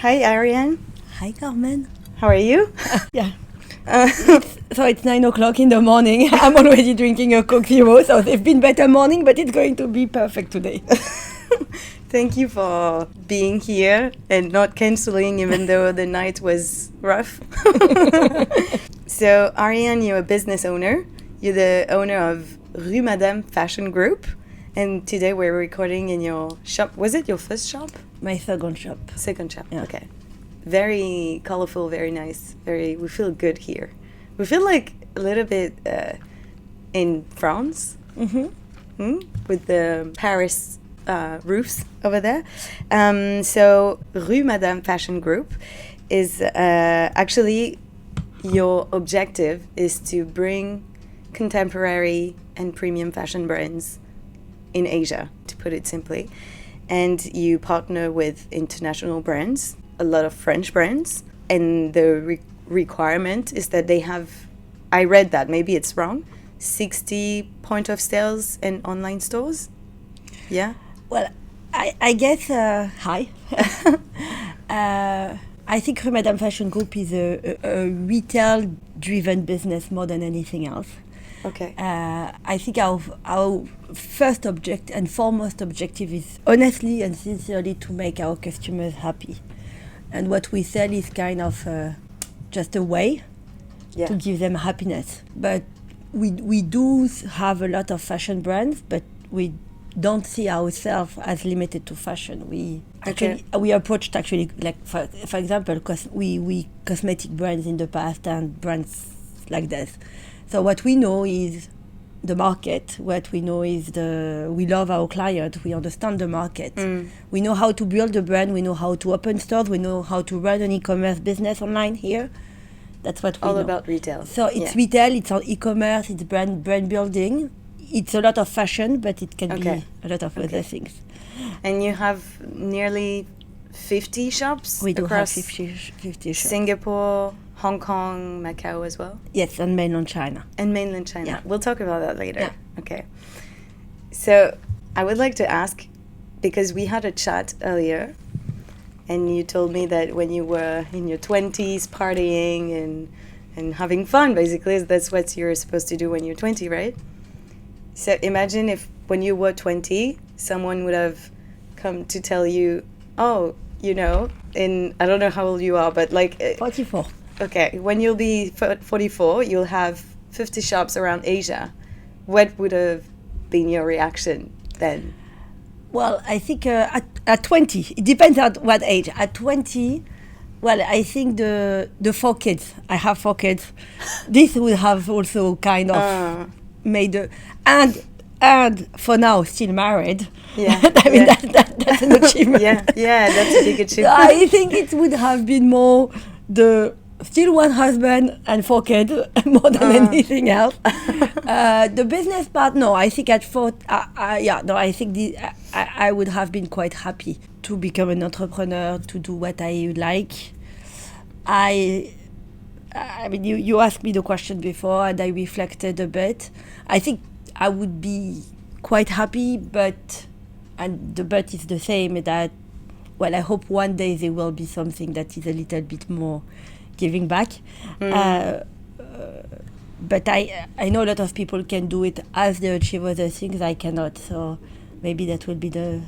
Hi, Ariane. Hi, Carmen. How are you? Yeah. It's 9 o'clock in the morning. I'm already drinking a Coke Zero, so it's been better morning, but it's going to be perfect today. Thank you for being here and not canceling even though the night was rough. So, Ariane, you're a business owner. You're the owner of Rue Madame Fashion Group. And today we're recording in your shop. Was it your first shop? My second shop. Second shop, Yeah. okay. Very colorful, very nice. We feel good here. We feel like a little bit in France. With the Paris roofs over there. So Rue Madame Fashion Group is actually your objective is to bring contemporary and premium fashion brands in Asia, to put it simply. And you partner with international brands, a lot of French brands, and the requirement is that they have, I read that, maybe it's wrong, 60 point of sales and online stores. Yeah. Well, I guess, hi. I think Rue Madame Fashion Group is a retail-driven business more than anything else. Okay. I think our first object and foremost objective is honestly and sincerely to make our customers happy. And what we sell is kind of just a way to give them happiness. But we do have a lot of fashion brands, but we don't see ourselves as limited to fashion. We approached actually, like for example, we cosmetic brands in the past and brands like this. So what we know is the market. What we know is we love our client. We understand the market. We know how to build a brand. We know how to open stores. We know how to run an e-commerce business online here. That's what we know. All about retail. So it's retail. It's on e-commerce. It's brand building. It's a lot of fashion, but it can be a lot of other things. And you have nearly 50 shops We do across have 50 shops. Singapore, Hong Kong, Macau as well? Yes, and Mainland China. And Mainland China. Yeah. We'll talk about that later. Yeah. Okay. So I would like to ask, because we had a chat earlier, and you told me that when you were in your 20s partying and having fun, basically, that's what you're supposed to do when you're 20, right? So imagine if when you were 20, someone would have come to tell you, oh, you know, I don't know how old you are, but like... 44. Okay, when you'll be 44, you'll have 50 shops around Asia. What would have been your reaction then? Well, I think at 20, it depends at what age. At 20, well, I think the 4 kids, I have 4 kids, this would have also kind of made and for now still married. Yeah, I mean that's an achievement. yeah, that's a big achievement. I think it would have been more still one husband and 4 kids more than anything else. The business part, no. I think at 4, I think I would have been quite happy to become an entrepreneur, to do what I like. I mean, you asked me the question before, and I reflected a bit. I think I would be quite happy, and the but is the same, that, well, I hope one day there will be something that is a little bit more giving back. But I know a lot of people can do it as they achieve other things. I cannot, so maybe that will be the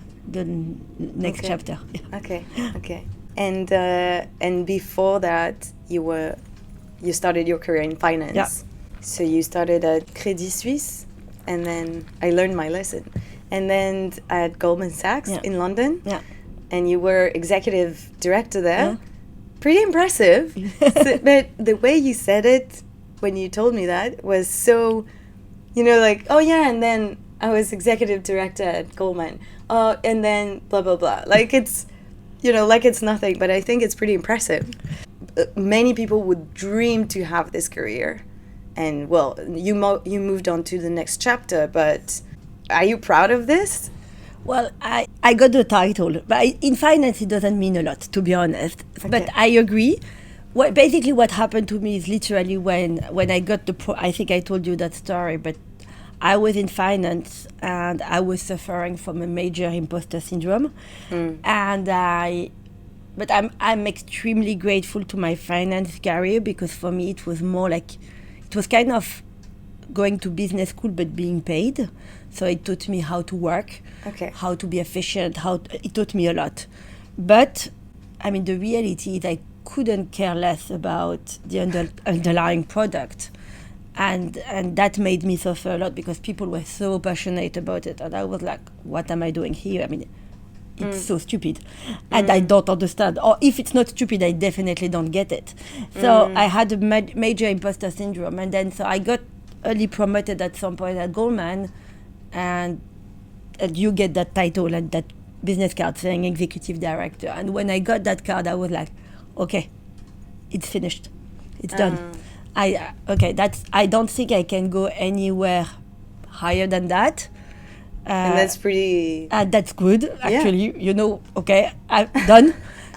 next chapter. Okay. And before that, you started your career in finance. Yeah. So you started at Credit Suisse, and then I learned my lesson. And then at Goldman Sachs in London. Yeah. And you were executive director there. Yeah. Pretty impressive. But the way you said it when you told me that was so, like, oh yeah, and then I was executive director at Goldman. And then blah, blah, blah. Like it's, like it's nothing, but I think it's pretty impressive. Many people would dream to have this career. And, well, you moved on to the next chapter, but are you proud of this? Well, I got the title, but in finance it doesn't mean a lot, to be honest. Okay. But I agree. Basically what happened to me is literally when I got I think I told you that story, but I was in finance and I was suffering from a major imposter syndrome. And I but I'm extremely grateful to my finance career, because for me it was more like, it was kind of going to business school but being paid. So it taught me how to work, how to be efficient, it taught me a lot. But I mean, the reality is I couldn't care less about the underlying product. And that made me suffer a lot, because people were so passionate about it. And I was like, what am I doing here? I mean, it's so stupid. And I don't understand. Or if it's not stupid, I definitely don't get it. So I had a major imposter syndrome. And then so I got early promoted at some point at Goldman. And you get that title and that business card saying executive director. And when I got that card, I was like, okay, it's finished. It's done. I don't think I can go anywhere higher than that. And that's pretty... that's good, actually. Okay, I'm done.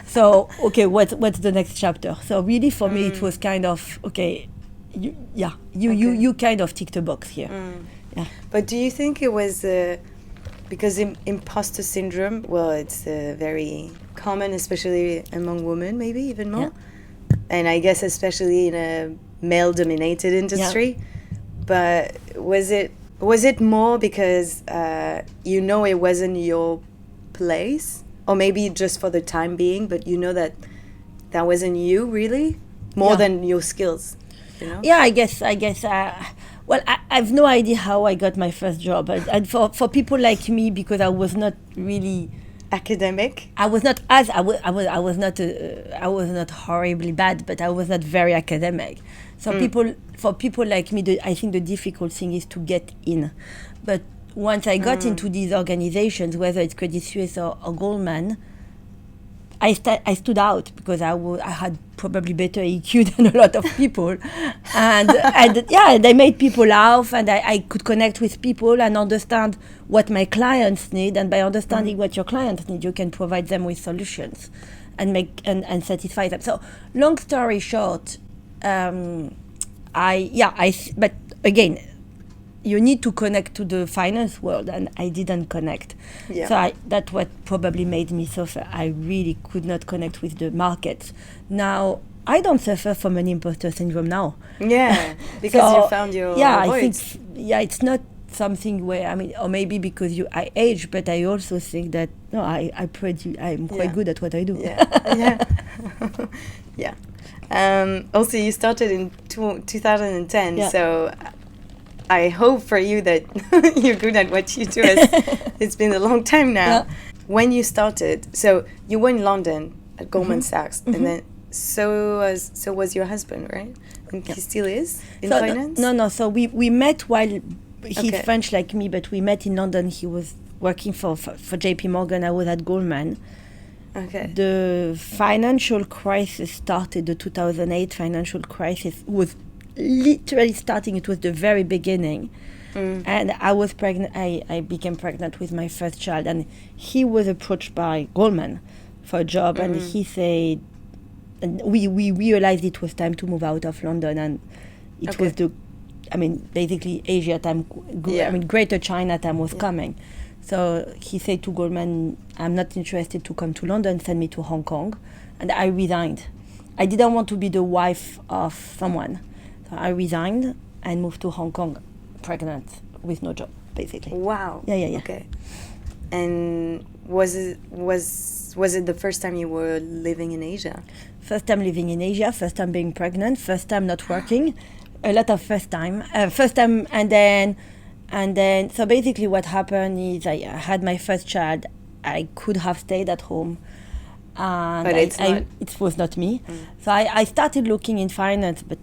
So, okay, what's the next chapter? So really, for me, it was kind of, okay, you kind of ticked a box here. Yeah. But do you think it was... because imposter syndrome, well, it's very common, especially among women, maybe even more. Yeah. And I guess especially in a male-dominated industry. Yeah. But was it more because it wasn't your place, or maybe just for the time being, but that wasn't you really, more than your skills, Yeah, I guess. Well, I have no idea how I got my first job, and for people like me, because I was not really academic. I was not horribly bad, but I was not very academic. So for people like me, I think the difficult thing is to get in. But once I got into these organizations, whether it's Credit Suisse or Goldman, I stood out, because I had probably better EQ than a lot of people, and they made people laugh, and I could connect with people and understand what my clients need, and by understanding what your clients need, you can provide them with solutions, and and satisfy them. So, long story short, but again, you need to connect to the finance world, and I didn't connect. Yeah. So that's what probably made me suffer. I really could not connect with the markets. Now, I don't suffer from an imposter syndrome now. Yeah, because you found your voice. I think, it's not something where, or maybe because I age, but I also think that, I'm quite good at what I do. Yeah, yeah. Also, you started in 2010, so... I hope for you that you're good at what you do. It's been a long time now. Yeah. When you started, so you were in London at Goldman Sachs, and then so was your husband, right? And he still is in finance? No. So we met while he's French like me, but we met in London. He was working for JP Morgan. I was at Goldman. Okay. The financial crisis started. The 2008 financial crisis was literally starting. It was the very beginning, and I was pregnant. I became pregnant with my first child, and he was approached by Goldman for a job, and he said, and we realized it was time to move out of London, and it was basically Asia time. Greater China time was coming. So he said to Goldman, "I'm not interested to come to London. Send me to Hong Kong," and I resigned. I didn't want to be the wife of someone. I resigned and moved to Hong Kong, pregnant with no job, basically. Wow. Yeah. Okay. And was it the first time you were living in Asia? First time living in Asia, first time being pregnant, first time not working, a lot of first time, and then. So basically, what happened is I had my first child. I could have stayed at home. But it was not me. So I started looking in finance, but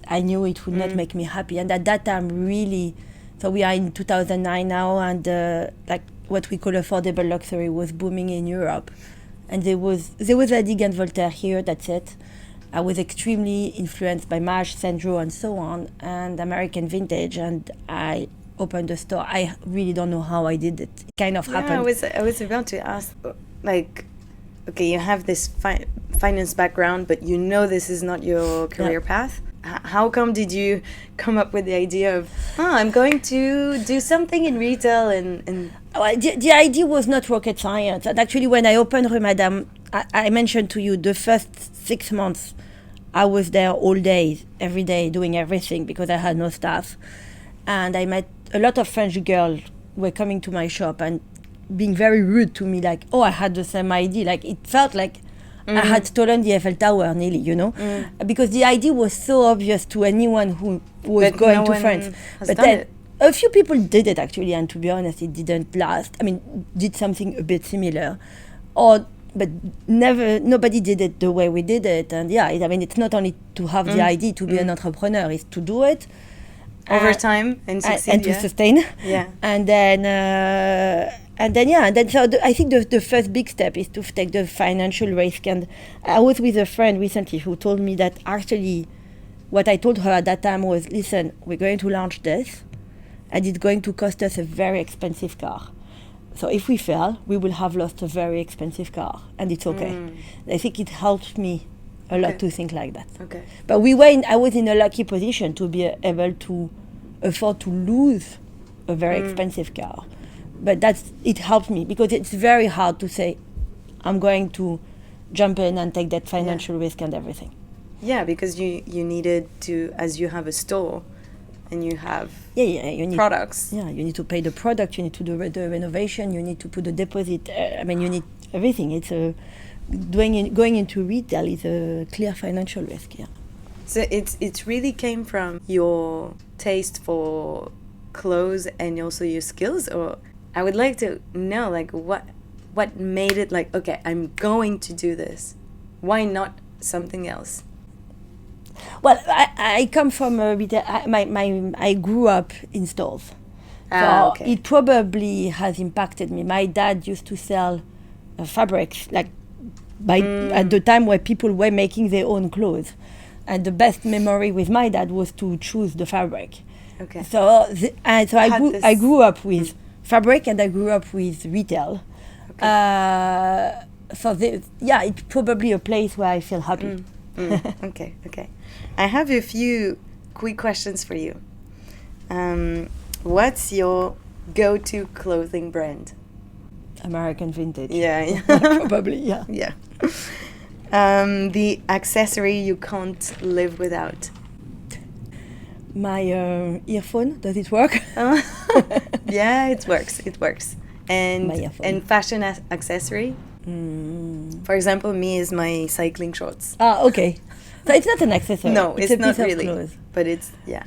I knew it would not make me happy. And at that time, really, so we are in 2009 now, and what we call affordable luxury was booming in Europe. And there was Zadig and Voltaire here, that's it. I was extremely influenced by Maje, Sandro, and so on, and American Vintage, and I opened a store. I really don't know how I did it. It kind of happened. I was about to ask, okay, you have this finance background, but this is not your career path. How come did you come up with the idea of, I'm going to do something in retail and... Well, the idea was not rocket science. And actually, when I opened Rue Madame I mentioned to you the first 6 months, I was there all day, every day, doing everything because I had no staff. And I met a lot of French girls were coming to my shop and being very rude to me, like, oh, I had the same idea. Like, it felt like I had stolen the Eiffel Tower nearly, because the idea was so obvious to anyone who was going to France. But then a few people did it actually, and to be honest, it didn't last. I mean, did something a bit similar, but nobody did it the way we did it. And it's not only to have the idea to be an entrepreneur, it's to do it over time and succeed and to sustain. Yeah. And then I think the first big step is to take the financial risk. And I was with a friend recently who told me that actually what I told her at that time was, listen, we're going to launch this and it's going to cost us a very expensive car. So if we fail, we will have lost a very expensive car, and it's okay. I think it helped me a lot to think like that. Okay. But I was in a lucky position to be able to afford to lose a very expensive car. But it helped me because it's very hard to say, I'm going to jump in and take that financial risk and everything. Yeah, because you needed to, as you have a store, and you have you need products. Yeah, you need to pay the product, you need to do the renovation, you need to put the deposit. You need everything. It's going into retail is a clear financial risk. Yeah. So it really came from your taste for clothes and also your skills, or I would like to know like what made it like, okay, I'm going to do this. Why not something else? Well, I come from a retail. I grew up in stores, so it probably has impacted me. My dad used to sell fabrics, like at the time where people were making their own clothes, and the best memory with my dad was to choose the fabric. Okay. So I grew up with fabric, and I grew up with retail. Okay. It's probably a place where I feel happy. Okay. I have a few quick questions for you. What's your go-to clothing brand? American Vintage. Yeah. Probably, yeah. Yeah. The accessory you can't live without? My earphone, does it work? Yeah, it works. And fashion accessory? For example, me is my cycling shorts. Okay. So it's not an accessory. No, it's a not piece really. Of clothes. But it's, yeah.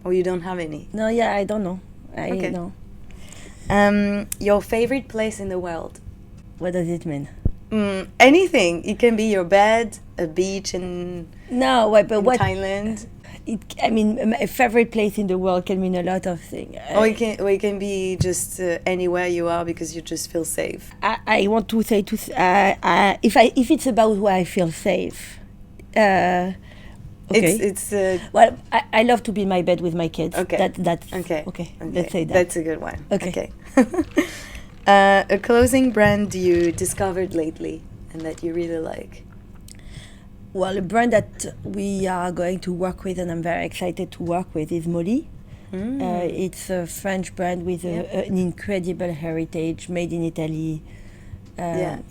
Or you don't have any? No, I don't know. I know. Your favorite place in the world? What does it mean? Anything. It can be your bed, a beach in Thailand. My favorite place in the world can mean a lot of things. Or it can be just anywhere you are because you just feel safe. I want to say if it's about where I feel safe. Okay. I love to be in my bed with my kids. Okay. That's okay. Let's say that. That's a good one. Okay. A clothing brand you discovered lately and that you really like? Well, a brand that we are going to work with and I'm very excited to work with is Maje. It's a French brand with an incredible heritage, made in Italy. Cool.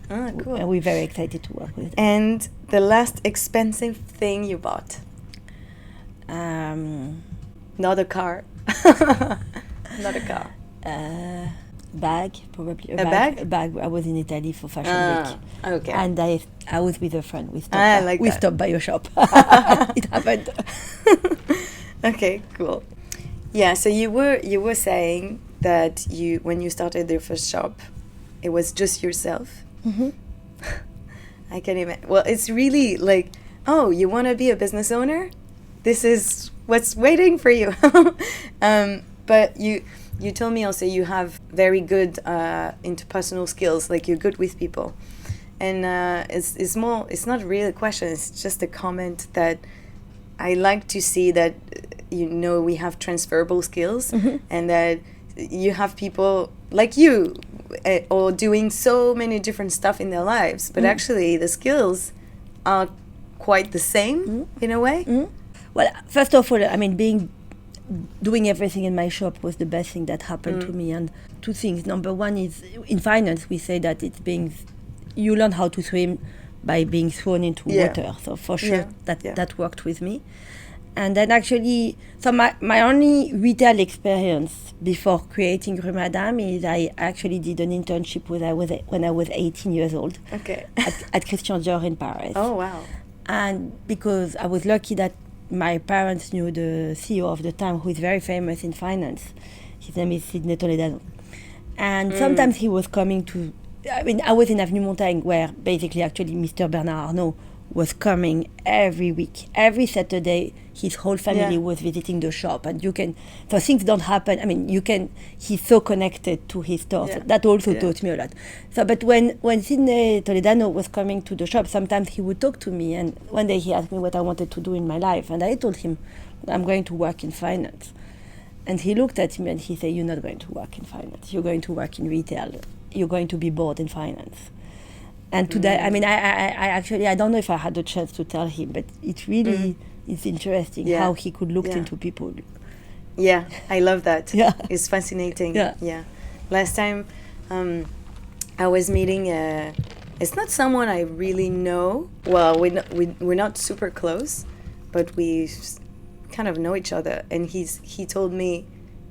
And we're very excited to work with it. And the last expensive thing you bought? Not a car. Not a car. Bag, probably. A bag? A bag. I was in Italy for Fashion Week. Okay. And I was with a friend. We stopped by your shop. It happened. Okay, cool. Yeah, so you were saying that when you started your first shop, it was just yourself. Mm-hmm. I can imagine. Well, it's really like, oh, you want to be a business owner? This is what's waiting for you. But you told me also you have very good interpersonal skills, like you're good with people. And it's not really a question, it's just a comment that I like to see that, we have transferable skills, and that you have people like you or doing so many different stuff in their lives, but actually the skills are quite the same in a way. Well, first of all, doing everything in my shop was the best thing that happened to me, and two things. Number one is in finance, we say that you learn how to swim by being thrown into water. So for sure that worked with me. And then actually, so my only retail experience before creating Rue Madame is I actually did an internship when I was 18 years old. Okay. at Christian Dior in Paris. Oh, wow. And because I was lucky that my parents knew the CEO of the time, who is very famous in finance. His name is Sidney Toledano. And sometimes he was coming to, I was in Avenue Montaigne, where basically actually Mr. Bernard Arnault was coming every week. Every Saturday, his whole family was visiting the shop. And so things don't happen. He's so connected to his store. So that also taught me a lot. So, but when Sidney Toledano was coming to the shop, sometimes he would talk to me. And one day he asked me what I wanted to do in my life. And I told him, I'm going to work in finance. And he looked at me and he said, you're not going to work in finance. You're going to work in retail. You're going to be bored in finance. And today, I don't know if I had the chance to tell him, but it really is interesting how he could look into people. Yeah, I love that. Yeah. It's fascinating. Yeah. Last time I was meeting, it's not someone I really know. Well, we're not super close, but we kind of know each other. And he told me,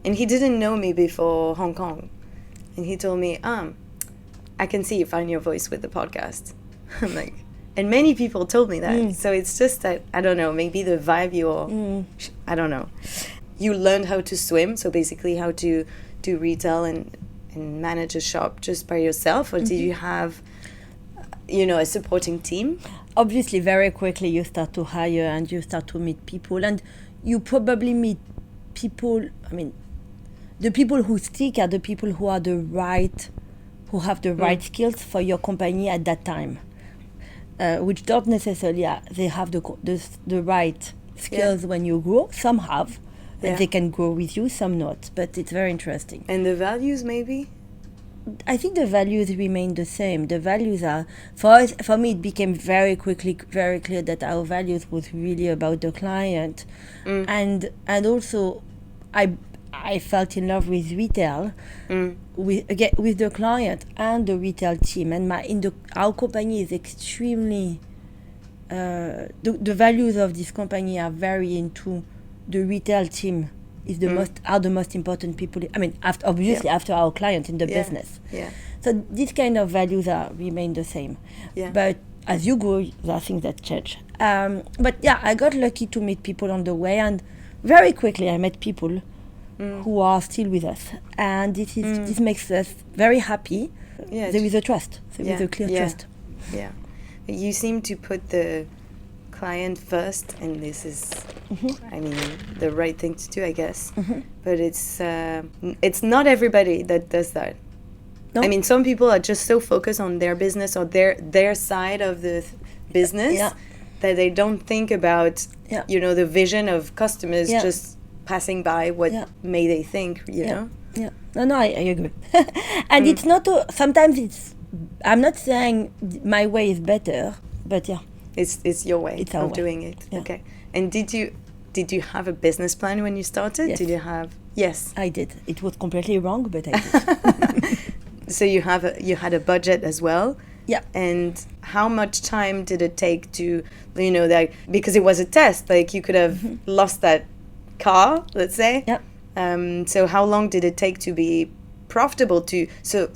and he didn't know me before Hong Kong. And he told me, I can see you find your voice with the podcast. I'm like, and many people told me that. So it's just that, I don't know, maybe the vibe I don't know. You learned how to swim, so basically how to do retail and manage a shop just by yourself, or did you have, a supporting team? Obviously, very quickly you start to hire and you start to meet people, and you probably meet people, the people who stick are the people who are who have the right skills for your company at that time, which don't necessarily they have the right skills when you grow. Some have, and they can grow with you, some not, but it's very interesting. And the values maybe? I think the values remain the same. The values are, for me, it became very quickly very clear that our values was really about the client, and also I felt in love with retail, with the client and the retail team. And our company is extremely, the values of this company are very into the retail team is the most important people. After our client in the business. Yeah. So these kind of values remain the same. Yeah. But as you grow, there are things that change. I got lucky to meet people on the way, and very quickly I met people who are still with us, and this makes us very happy. Yeah, there is a trust. There is a clear trust. Yeah, you seem to put the client first, and this is, the right thing to do, I guess. But it's not everybody that does that. No? Some people are just so focused on their business or their side of the business that they don't think about, the vision of customers just passing by what may they think, you know? Yeah. No, I agree. And it's not, sometimes I'm not saying my way is better, but It's your way of doing it. Yeah. Okay. And did you have a business plan when you started? Yes. Did you have? Yes. I did. It was completely wrong, but I did. So you had a budget as well? Yeah. And how much time did it take to, because it was a test, like you could have lost that car, let's say. Yeah. So how long did it take to be profitable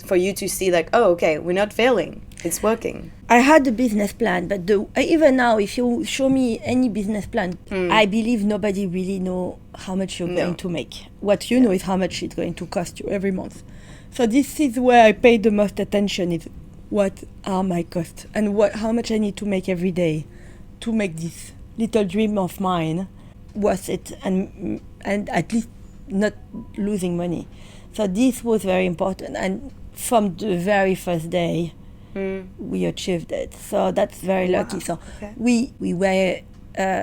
for you to see like, oh, okay, we're not failing, it's working? I had a business plan, but even now, if you show me any business plan, I believe nobody really know how much you're going to make. What you know is how much it's going to cost you every month. So this is where I pay the most attention, is what are my costs and how much I need to make every day to make this little dream of mine worth it, and at least not losing money. So this was very important, and from the very first day we achieved it. So that's very lucky. So we were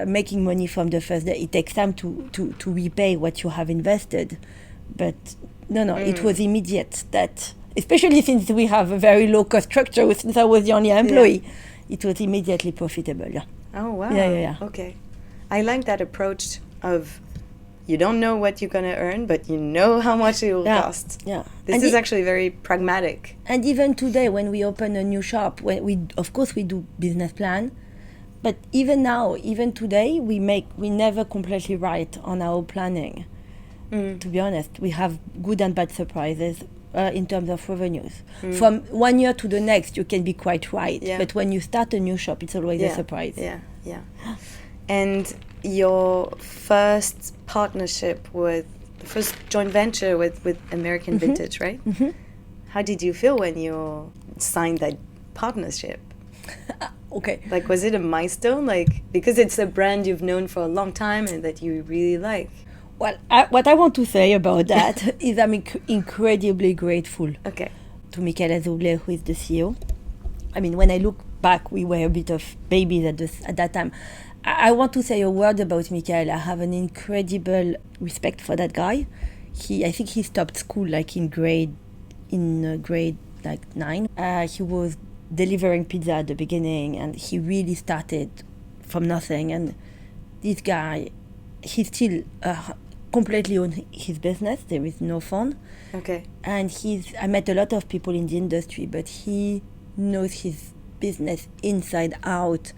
making money from the first day. It takes time to repay what you have invested, but it was immediate. That, especially since we have a very low cost structure, since I was the only employee, it was immediately profitable. Yeah. Oh wow. Yeah. Okay. I like that approach of, you don't know what you're going to earn, but you know how much it will cost. Yeah. This is actually very pragmatic. And even today, when we open a new shop, of course we do business plan, but even now, even today, we never completely right on our planning. To be honest, we have good and bad surprises in terms of revenues. From 1 year to the next, you can be quite right. Yeah. But when you start a new shop, it's always a surprise. Yeah. And your first partnership the first joint venture with American Vintage, right? Mm-hmm. How did you feel when you signed that partnership? Okay. Like, was it a milestone? Like, because it's a brand you've known for a long time and that you really like. Well, what I want to say about that is I'm incredibly grateful to Michaela Zagury, who is the CEO. I mean, when I look back, we were a bit of babies at that time. I want to say a word about Michaela. I have an incredible respect for that guy. I think he stopped school like in grade 9. He was delivering pizza at the beginning, and he really started from nothing. And this guy, he still completely owns his business. There is no fund. Okay. And I met a lot of people in the industry, but he knows his business inside out.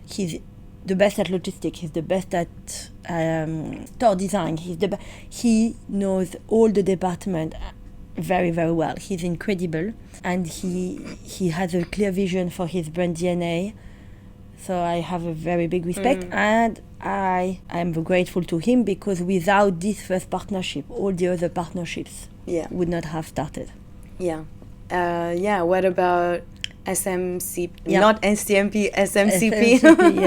He's the best at logistics. He's the best at store design. He knows all the department very, very well. He's incredible, and he has a clear vision for his brand DNA. So I have a very big respect, and I am grateful to him, because without this first partnership, all the other partnerships would not have started. Yeah. What about SMCP? Not SMCP, SMCP.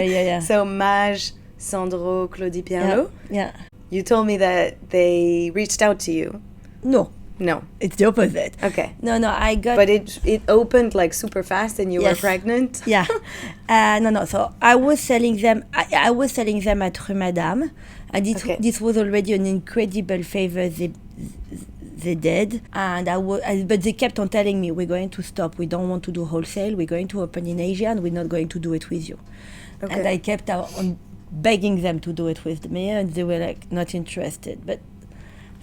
Yeah. So Maje, Sandro, Claudie Pierlot. Yeah. You told me that they reached out to you. No. It's the opposite. Okay. No, I got... But it opened like super fast and you were pregnant? Yeah. No. So I was selling them at Rue Madame. And this was already an incredible favor they did. But they kept on telling me, we're going to stop. We don't want to do wholesale. We're going to open in Asia, and we're not going to do it with you. Okay. And I kept on begging them to do it with me, and they were like not interested. But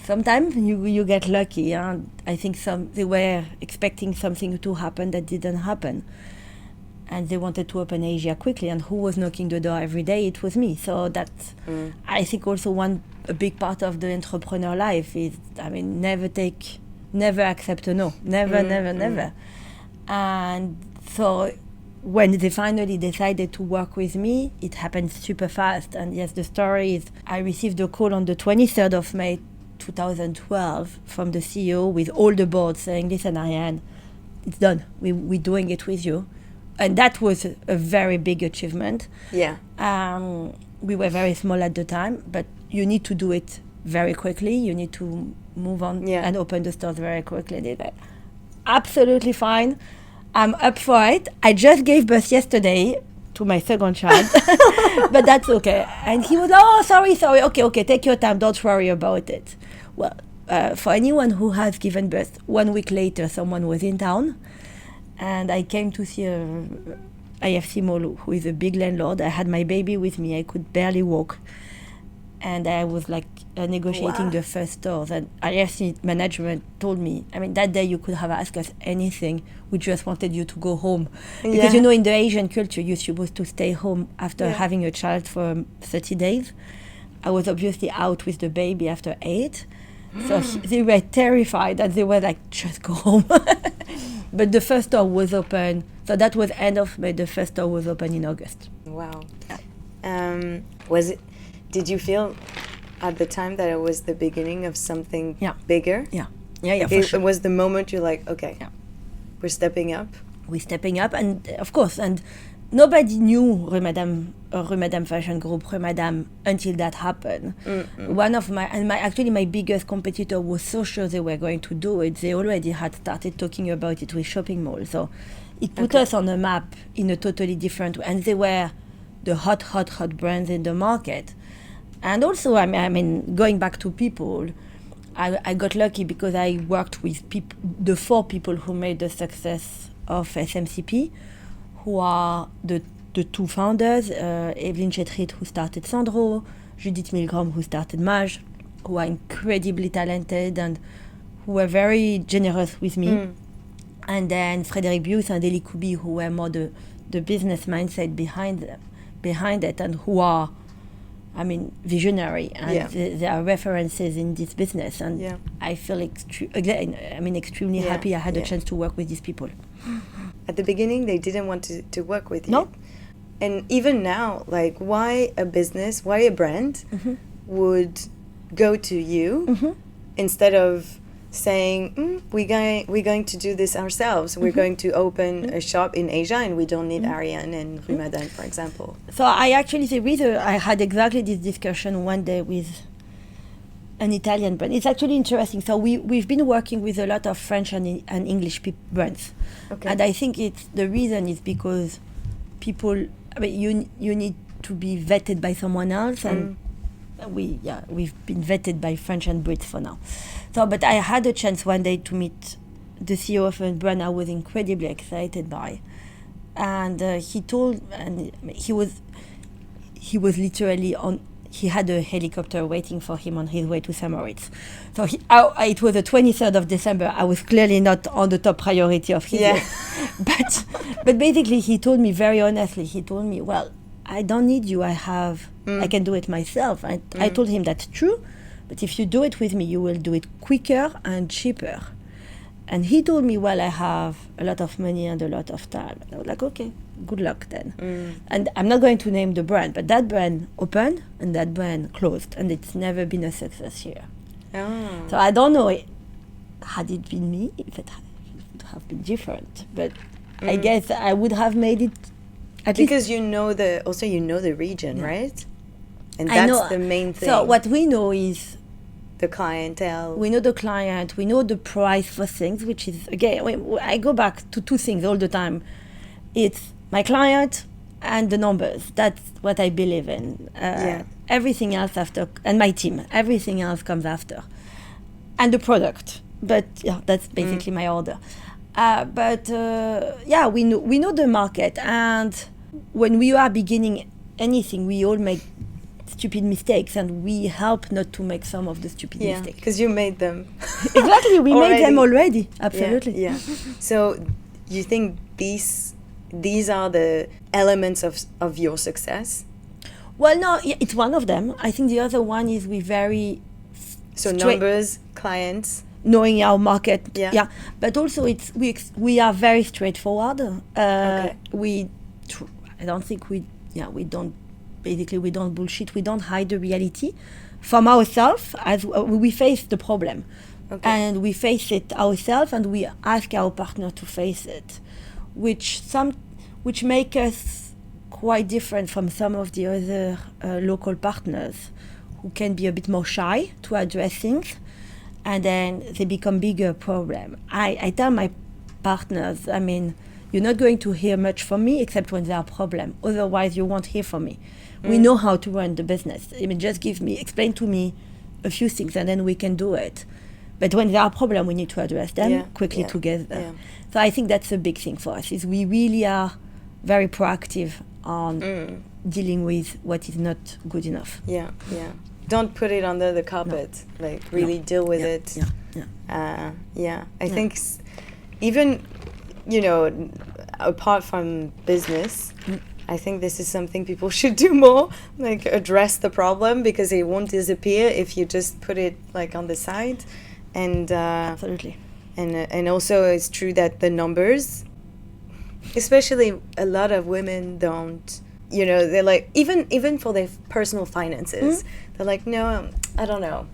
sometimes you get lucky. I think they were expecting something to happen that didn't happen. And they wanted to open Asia quickly. And who was knocking the door every day? It was me. So that's, I think, also a big part of the entrepreneur life is, never accept a no. Never. And so when they finally decided to work with me, it happened super fast. And yes, the story is, I received a call on the 23rd of May 2012 from the CEO with all the board saying, listen, Ariane, it's done. We're doing it with you. And that was a very big achievement. Yeah. We were very small at the time, but you need to do it very quickly. You need to move on and open the stores very quickly. They were absolutely fine. I'm up for it. I just gave birth yesterday to my second child, but that's okay. And he was, sorry. Okay, take your time. Don't worry about it. Well, for anyone who has given birth, 1 week later, someone was in town. And I came to see IFC Mall, who is a big landlord. I had my baby with me. I could barely walk. And I was negotiating the first stores. And IFC management told me, that day you could have asked us anything. We just wanted you to go home. Because, in the Asian culture, you're supposed to stay home after having a child for 30 days. I was obviously out with the baby after 8. So they were terrified, and they were like, just go home. But the first store was open. So that was end of May. The first store was open in August. Wow. Did you feel at the time that it was the beginning of something bigger? Yeah, for sure. It was the moment you're like, okay, we're stepping up? We're stepping up, and of course, and nobody knew Rue Madame Fashion Group, Rue Madame, until that happened. One of my biggest competitor was so sure they were going to do it. They already had started talking about it with shopping malls. So it put us on the map in a totally different way. And they were the hot brands in the market. And also, going back to people, I got lucky because I worked with the 4 people who made the success of SMCP, who are the 2 founders, Evelyne Chetrit, who started Sandro, Judith Milgram, who started Maje, who are incredibly talented and who were very generous with me. And then Frédéric Bius and Elie Koubi, who were more the business mindset behind it, and who are, I mean, visionary, and they are references in this business. And I feel extremely happy I had a chance to work with these people. At the beginning, they didn't want to work with you. No. And even now, like, why a business, why a brand would go to you instead of saying, we're going to do this ourselves. We're going to open a shop in Asia and we don't need Ariane and Rue Madame, for example. So I had exactly this discussion one day with an Italian brand. It's actually interesting. So we've been working with a lot of French and English brands. Okay. And I think the reason is because people, I mean, you need to be vetted by someone else, and we've been vetted by French and Brits for now. So, but I had a chance one day to meet the CEO of a brand I was incredibly excited by, and he was literally on. He had a helicopter waiting for him on his way to St. Moritz. So it was the 23rd of December. I was clearly not on the top priority of his list. But basically, he told me very honestly, he told me, well, I don't need you. I can do it myself. I told him that's true, but if you do it with me, you will do it quicker and cheaper. And he told me, well, I have a lot of money and a lot of time. And I was like, okay, good luck then. And I'm not going to name the brand, but that brand opened and that brand closed, and it's never been a success here. Oh. So I don't know, had it been me, if it would have been different. But I guess I would have made it because you know the region, right? And that's the main thing. So what we know is the clientele. We know the client. We know the price for things, which is, again, I go back to two things all the time. It's my client and the numbers. That's what I believe in. Everything else after, and my team. Everything else comes after. And the product. But that's basically my order. We know the market. And when we are beginning anything, we all make stupid mistakes, and we help not to make some of the stupid mistakes. Because you made them. Exactly, we made them already. Absolutely. Yeah. So you think these are the elements of your success? Well, no, it's one of them. I think the other one is we very numbers, clients, knowing our market. Yeah. But also we are very straightforward. Okay. I don't think we don't. Basically, we don't bullshit. We don't hide the reality from ourselves. As we face the problem, and we face it ourselves, and we ask our partner to face it, which make us quite different from some of the other local partners who can be a bit more shy to address things, and then they become bigger problem. I tell my partners, I mean, you're not going to hear much from me except when there are problems. Otherwise, you won't hear from me. We know how to run the business. I mean, just explain to me a few things, and then we can do it. But when there are problems, we need to address them quickly together. Yeah. So I think that's a big thing for us, is we really are very proactive on dealing with what is not good enough. Yeah. Don't put it under the carpet. No. Like, really deal with it. I think even, apart from business, I think this is something people should do more, like address the problem, because it won't disappear if you just put it like on the side. And absolutely. And also it's true that the numbers, especially a lot of women don't, they're like, even for their personal finances, they're like, no, I don't know.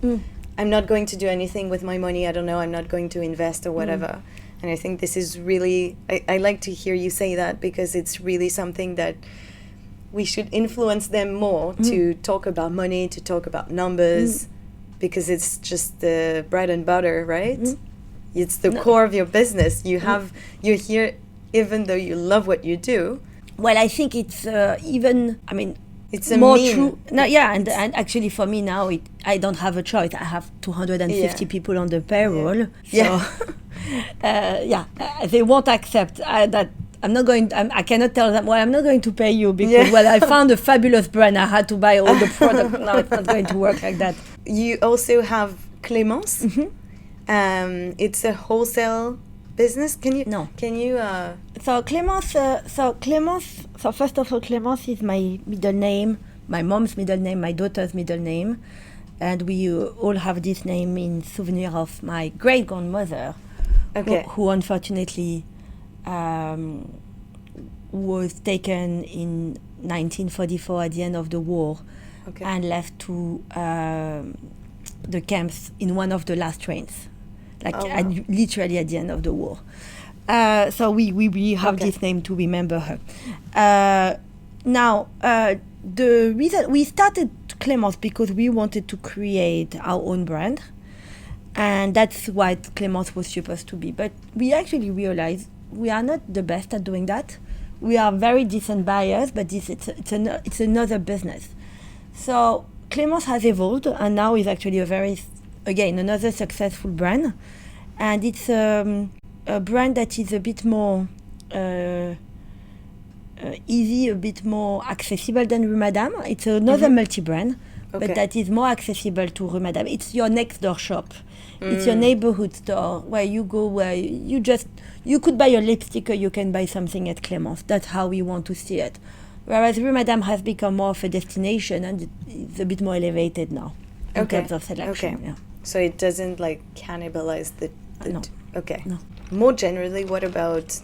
I'm not going to do anything with my money. I don't know. I'm not going to invest or whatever. And I think this is really, I like to hear you say that, because it's really something that we should influence them more to talk about money, to talk about numbers, because it's just the bread and butter, right? It's the core of your business. You're here even though you love what you do. Well, I think it's it's a more true. No, and actually for me now, I don't have a choice. I have 250 people on the payroll. So, they won't accept that. I cannot tell them, well, I'm not going to pay you because, I found a fabulous brand. I had to buy all the product. No, it's not going to work like that. you also have Clemence. It's a wholesale business. Can you? No. Can you? So Clemence. So first of all, Clemence is my middle name, my mom's middle name, my daughter's middle name, and we all have this name in souvenir of my great grandmother, who unfortunately was taken in 1944 at the end of the war, and left to the camps in one of the last trains, literally at the end of the war. So we have this name to remember her. Now, the reason we started Clemence because we wanted to create our own brand, and that's what Clemence was supposed to be. But we actually realized we are not the best at doing that. We are very decent buyers, but it's another business. So Clemence has evolved, and now is actually another successful brand, and it's a brand that is a bit more easy, a bit more accessible than Rue Madame. It's another multi-brand, but that is more accessible to Rue Madame. It's your next door shop. It's your neighborhood store where you go, where you could buy your lipstick or you can buy something at Clemence. That's how we want to see it. Whereas Rue Madame has become more of a destination, and it's a bit more elevated now in terms of selection. Okay. Yeah. So it doesn't cannibalize the no. Okay. No. More generally, what about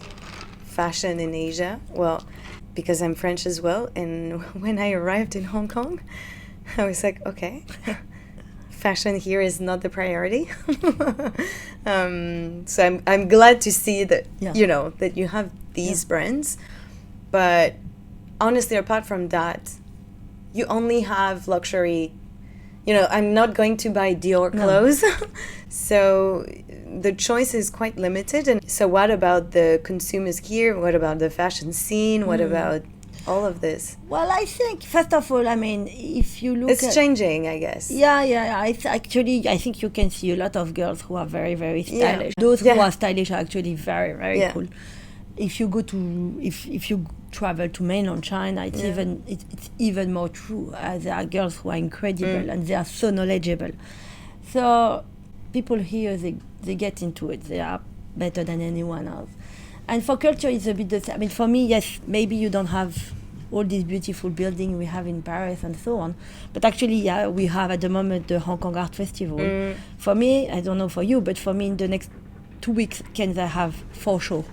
fashion in Asia? Well, because I'm French as well, and when I arrived in Hong Kong, I was like, okay, fashion here is not the priority. So I'm glad to see that that you have these brands, but honestly, apart from that, you only have luxury. I'm not going to buy Dior clothes, so the choice is quite limited. And so what about the consumers here? What about the fashion scene? What about all of this? Well, I think, first of all, if you look it's changing, I guess. Yeah. I think you can see a lot of girls who are very, very stylish. Those who are stylish are actually very, very cool. If you go to, if you travel to mainland China, it's even more true. There are girls who are incredible and they are so knowledgeable. So people here, they get into it. They are better than anyone else. And for culture, it's a bit the same. For me, yes, maybe you don't have all these beautiful buildings we have in Paris and so on. But actually, we have at the moment the Hong Kong Art Festival. For me, I don't know for you, but for me, in the next 2 weeks, I have 4 shows.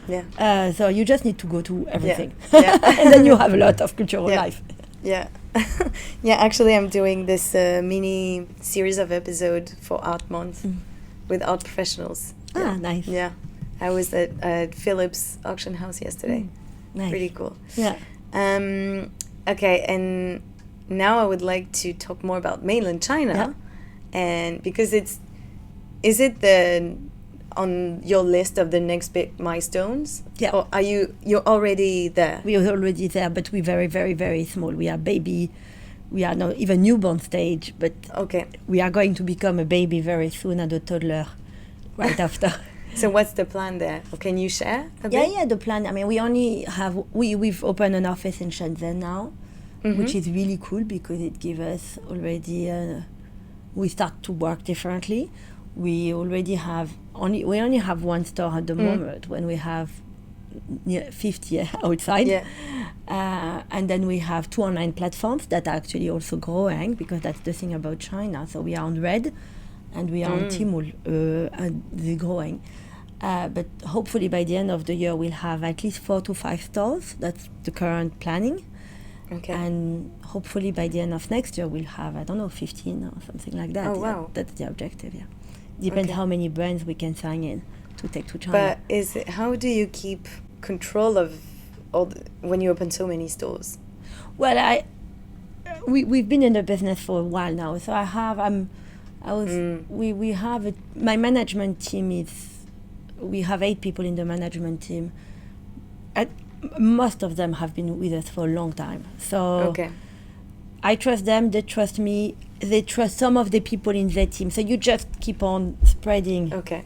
Yeah. So you just need to go to everything. Yeah. And then you have a lot of cultural life. Yeah. Yeah, actually, I'm doing this mini series of episodes for Art Month with art professionals. Nice. Yeah. I was at Philip's auction house yesterday. Nice. Pretty cool. Yeah. Okay, and now I would like to talk more about Mainland China. And because is it on your list of the next big milestones? Yeah. Or you're already there? We are already there, but we're very, very, very small. We are baby. We are not even newborn stage, but we are going to become a baby very soon and a toddler right after. So what's the plan there? Or can you share a bit? Yeah, the plan. We only have, we've opened an office in Shenzhen now, which is really cool because it gives us already, we start to work differently. We already have, we only have 1 store at the moment when we have 50 outside. Yeah. And then we have 2 online platforms that are actually also growing because that's the thing about China. So we are on Red and we are on Tmall and they're growing. But hopefully by the end of the year we'll have at least 4 to 5 stores. That's the current planning. Okay. And hopefully by the end of next year we'll have, 15 or something like that. Oh, wow. That's the objective, Depends how many brands we can sign in to take to China. But how do you keep control of when you open so many stores? Well, we've been in the business for a while now, so we have my management team we have 8 people in the management team. Most of them have been with us for a long time. So I trust them, they trust me, they trust some of the people in their team. So you just keep on spreading. Okay.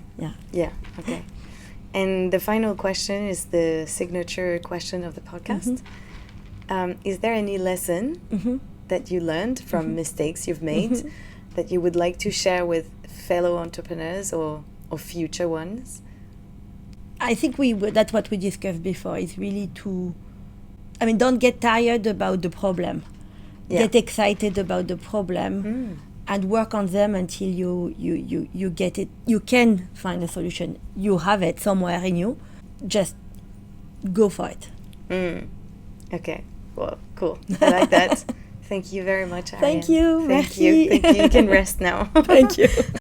Yeah. Okay. And the final question is the signature question of the podcast. Is there any lesson that you learned from mistakes you've made that you would like to share with fellow entrepreneurs or future ones? I think that's what we discussed before, is really don't get tired about the problem. Yeah. Get excited about the problem and work on them until you get it. You can find a solution. You have it somewhere in you. Just go for it. Okay. Well, cool. I like that. Thank you very much, Ariane. Thank you. Thank you. You can rest now. Thank you.